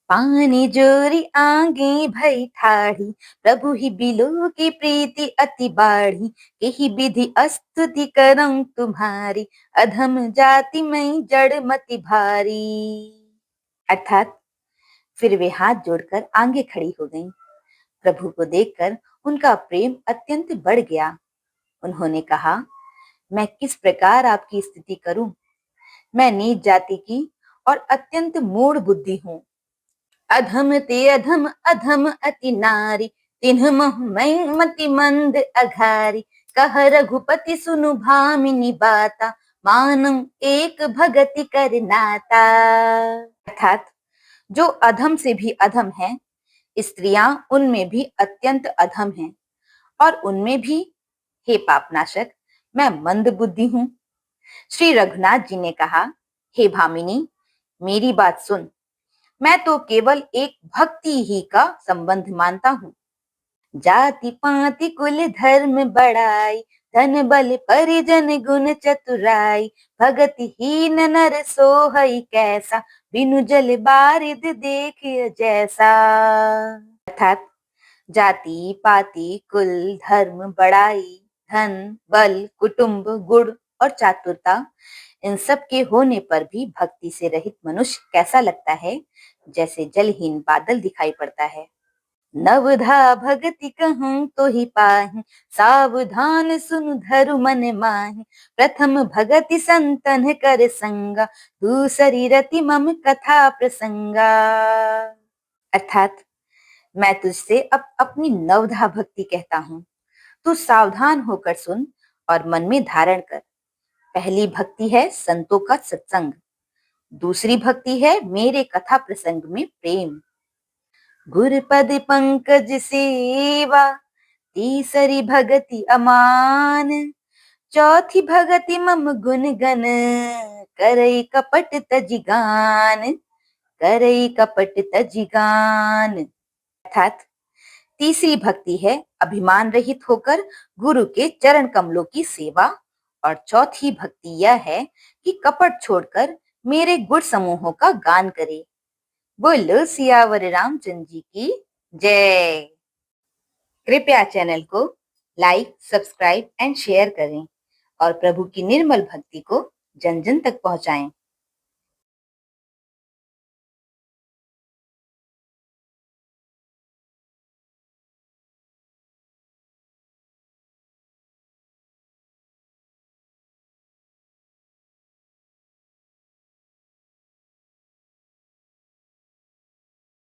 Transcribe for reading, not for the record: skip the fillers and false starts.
पानी जोरी आगे भई ठाढ़ी, प्रभु ही बिलो की प्रीति अति बाढ़ी। यही विधि अस्तुति करऊं तुम्हारी, अधम जाति में जड़ मति भारी। अर्थात फिर वे हाथ जोड़कर आगे खड़ी हो गईं। प्रभु को देखकर उनका प्रेम अत्यंत बढ़ गया। उन्होंने कहा, मैं किस प्रकार आपकी स्तुति करूं? मैं नीच जाति की और अत्यंत मूढ़ बुद्धि हूं। अधम ते अधम अधम अति नारी, तिन्ह मोह मैं मति मंद अघारी। कह रघुपति सुनु भामिनी बाता, मानम एक भगति कर नाता। अर्थात जो अधम से भी अधम है, स्त्रियां उनमें भी अत्यंत अधम हैं, और उनमें भी, हे पापनाशक, मैं मंद बुद्धि हूं। श्री रघुनाथ जी ने कहा, हे भामिनी, मेरी बात सुन। मैं तो केवल एक भक्ति ही का संबंध मानता हूँ। जाति पाति कुल धर्म बड़ाई, धन बल परिजन गुण चतुराई। भगति हीन नर सोहई कैसा, बिनु जल बारिद देखिय जैसा। अर्थात जाति पाति कुल धर्म बड़ाई, धन बल कुटुंब गुण और चातुरता, इन सब के होने पर भी भक्ति से रहित मनुष्य कैसा लगता है, जैसे जलहीन बादल दिखाई पड़ता है। नवधा भगति कहूं तो ही पाहि, सावधान सुन धरु मन माहि। प्रथम भगति संतन कर संगा, दूसरी रति मम कथा प्रसंगा। अर्थात मैं तुझसे अब अपनी नवधा भक्ति कहता हूँ। तू सावधान होकर सुन और मन में धारण कर। पहली भक्ति है संतों का सत्संग, दूसरी भक्ति है मेरे कथा प्रसंग में प्रेम। गुरपद पंकज सेवा, तीसरी भगति अमान। चौथी भगति मम गुण गण, करई कपट तजिगान। करई कपट तजिगान। अर्थात तीसरी भक्ति है अभिमान रहित होकर गुरु के चरण कमलों की सेवा, और चौथी भक्ति यह है कि कपट छोड़कर मेरे गुण समूहों का गान करे। बोलो सियावर रामचंद्र जी की जय। कृपया चैनल को लाइक, सब्सक्राइब एंड शेयर करें और प्रभु की निर्मल भक्ति को जन जन तक पहुंचाएं।